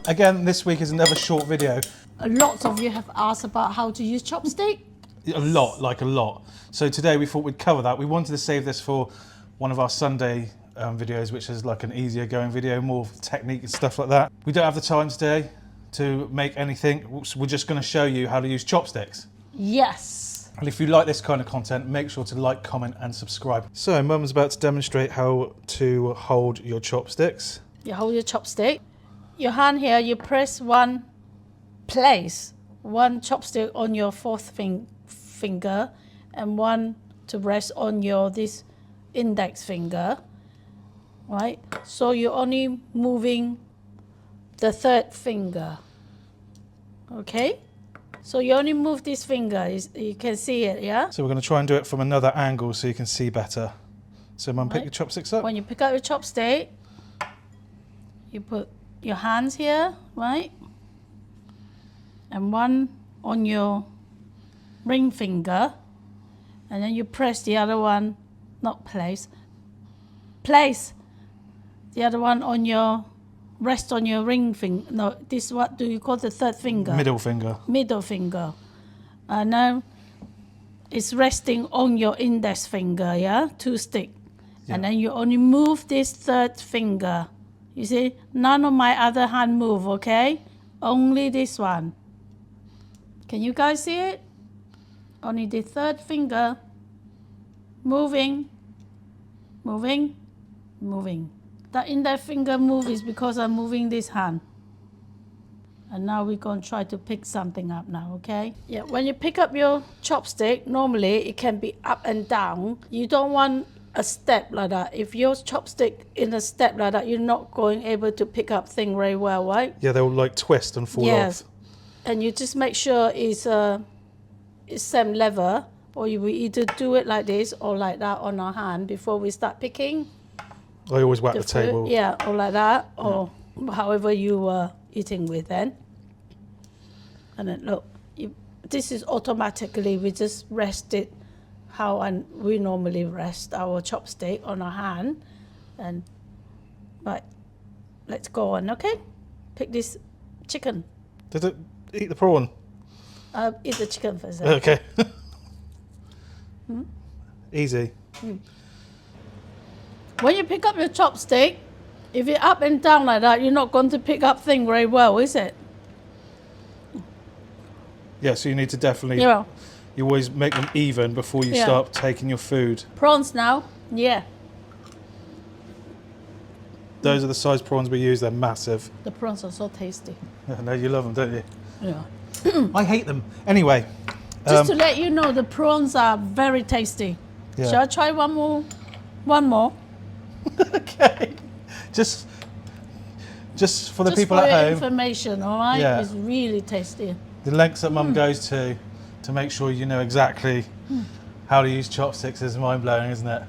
Again, this week is another short video. Lots of you have asked about how to use chopstick. A lot. So today we thought we'd cover that. We wanted to save this for one of our Sunday videos, which is like an easier going video, more technique and stuff like that. We don't have the time today to make anything. So we're just going to show you how to use chopsticks. Yes. And if you like this kind of content, make sure to like, comment and subscribe. So Mum's about to demonstrate how to hold your chopsticks. You hold your chopstick. Your hand here, you press one chopstick on your fourth finger and one to rest on your this index finger, right? So you're only moving the third finger, okay? So you only move this finger, you can see it, yeah? So we're going to try and do it from another angle so you can see better. So Mum, pick your chopsticks up. When you pick up your chopstick, you put your hands here, right? And one on your ring finger, and then you press the other one, not place the other one on your, rest on your ring finger. No, this, what do you call the third finger? Middle finger. Middle finger. And now it's resting on your index finger, yeah? Two stick. Yeah. And then you only move this third finger. You see, none of my other hand move, okay? Only this one. Can you guys see it? Only the third finger moving. That index finger move is because I'm moving this hand. And now we're going to try to pick something up now, okay? Yeah, when you pick up your chopstick, normally it can be up and down. You don't want a step like that. If your chopstick in a step like that, you're not going able to pick up thing very well, right? Yeah, they'll like twist and fall off. And you just make sure it's same level, or you will either do it like this or like that on our hand before we start picking. I always whack the table. Yeah, or like that, or however you were eating with then. And then look, this is automatically, we just rest it how we normally rest our chopstick on our hand. And right, let's go on, okay? Pick this chicken. Did it eat the prawn? Eat the chicken first. Okay. Easy. When you pick up your chopstick, if you're up and down like that, you're not going to pick up things very well, is it? Yeah, so you need to definitely, Yeah. you always make them even before you start taking your food. Prawns now, yeah. Those are the size prawns we use, they're massive. The prawns are so tasty. I know you love them, don't you? Yeah. I hate them. Anyway. Just to let you know, the prawns are very tasty. Yeah. Shall I try one more? One more. Okay. Just for the people for at your home. Information, all right? Yeah. It's really tasty. The lengths that Mum goes to make sure you know exactly how to use chopsticks is mind-blowing, isn't it?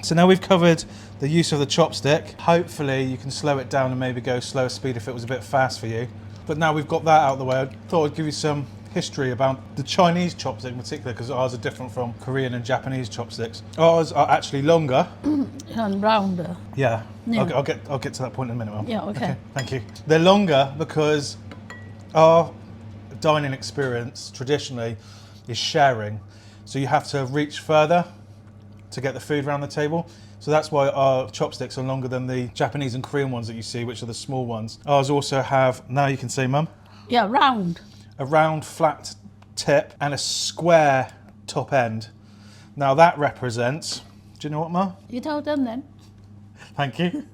So now we've covered the use of the chopstick. Hopefully you can slow it down and maybe go slower speed if it was a bit fast for you. But now we've got that out of the way, I thought I'd give you some history about the Chinese chopstick in particular, because ours are different from Korean and Japanese chopsticks. Ours are actually longer. And rounder. Yeah. Yeah. I'll get to that point in a minute, Mum. Yeah, okay. Thank you. They're longer because our dining experience traditionally is sharing. So you have to reach further to get the food around the table. So that's why our chopsticks are longer than the Japanese and Korean ones that you see, which are the small ones. Ours also have, now you can see, Mum. Yeah, round. A round flat tip and a square top end. Now that represents, do you know what, Ma? You told them then. Thank you.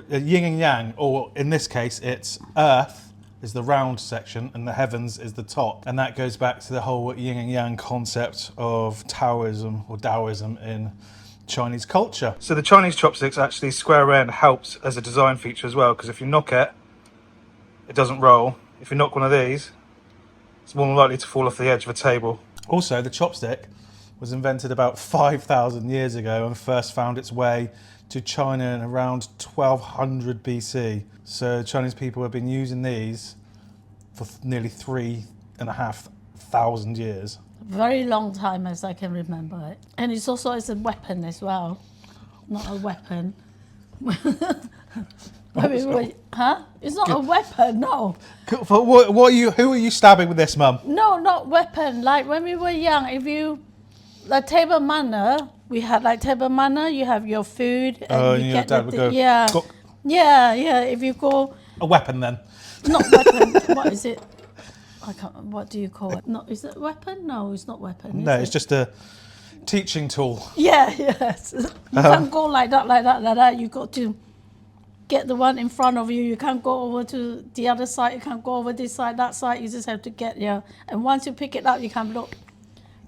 Yin and yang, or in this case, it's earth is the round section and the heavens is the top. And that goes back to the whole yin and yang concept of Taoism or Taoism in Chinese culture. So the Chinese chopsticks actually square end helps as a design feature as well, because if you knock it, it doesn't roll. If you knock one of these, it's more likely to fall off the edge of a table. Also, the chopstick was invented about 5,000 years ago and first found its way to China in around 1200 BC. So Chinese people have been using these for nearly 3,500 years. Very long time as I can remember it. And it's also as a weapon as well. Not a weapon. Huh? It's not a weapon, no. What are you? Who are you stabbing with this, Mum? No, not weapon. Like when we were young, if you, like table manner, we had like table manner, you have your food and you your get dad would go, yeah. "Go-" Yeah, if you go, A weapon then. not weapon, what is it? I can't, what do you call it? No, is it weapon? No, it's not weapon. No, is it's it? just a teaching tool. Yeah, yes. You can't go like that. You got to get the one in front of you. You can't go over to the other side. You can't go over this side, that side. You just have to get, yeah. And once you pick it up, you can look.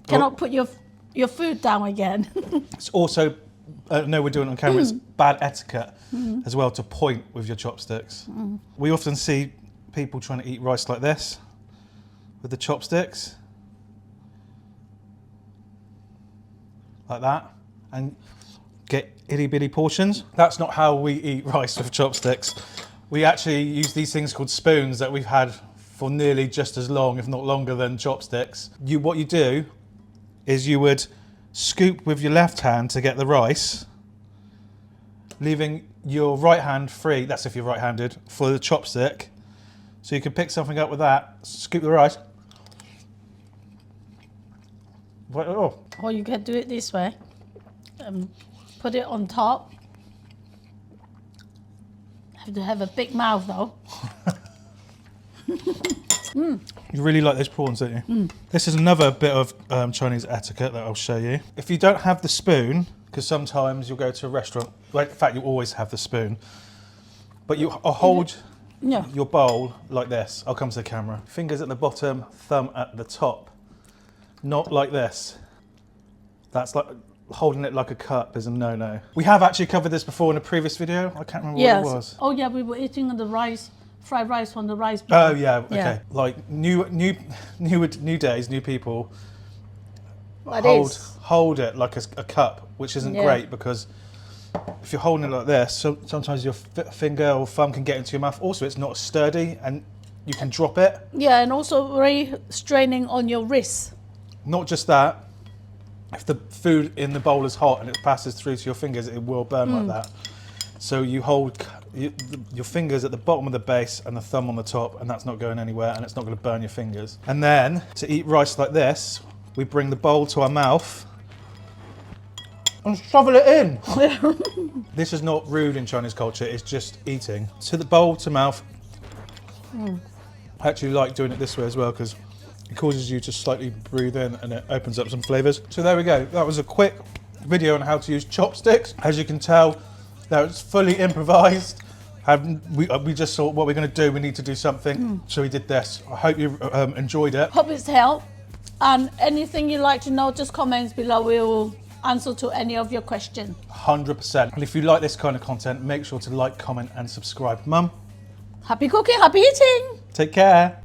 Cannot put your food down again. It's also, no, we're doing it on camera, it's bad etiquette as well to point with your chopsticks. We often see people trying to eat rice like this with the chopsticks. Like that. And get itty bitty portions. That's not how we eat rice with chopsticks. We actually use these things called spoons that we've had for nearly just as long, if not longer than chopsticks. What you do is you would scoop with your left hand to get the rice, leaving your right hand free, that's if you're right-handed, for the chopstick. So you can pick something up with that, scoop the rice. Oh. Or you can do it this way. Put it on top. Have to have a big mouth though. You really like those prawns, don't you? This is another bit of Chinese etiquette that I'll show you. If you don't have the spoon, because sometimes you'll go to a restaurant, well, in fact, you always have the spoon, but you hold your bowl like this. I'll come to the camera. Fingers at the bottom, thumb at the top. Not like this. That's like, holding it like a cup is a no-no. We have actually covered this before in a previous video. I can't remember what it was. Oh yeah, we were eating the rice, fried rice from the rice bowl. Oh yeah, okay. Like new days, new people hold it like a cup, which isn't great because if you're holding it like this, so sometimes your finger or thumb can get into your mouth. Also, it's not sturdy and you can drop it. Yeah, and also very straining on your wrists. Not just that. If the food in the bowl is hot and it passes through to your fingers, it will burn like that. So you hold your fingers at the bottom of the base and the thumb on the top, and that's not going anywhere and it's not going to burn your fingers. And then to eat rice like this, we bring the bowl to our mouth and shovel it in. This is not rude in Chinese culture, it's just eating. To the bowl to mouth. I actually like doing it this way as well because it causes you to slightly breathe in and it opens up some flavours. So there we go. That was a quick video on how to use chopsticks. As you can tell, that was fully improvised. We just thought, what we're going to do, we need to do something. So we did this. I hope you enjoyed it. Hope it's helped. And anything you'd like to know, just comments below. We will answer to any of your questions. 100%. And if you like this kind of content, make sure to like, comment and subscribe. Mum, Happy cooking, happy eating. take care.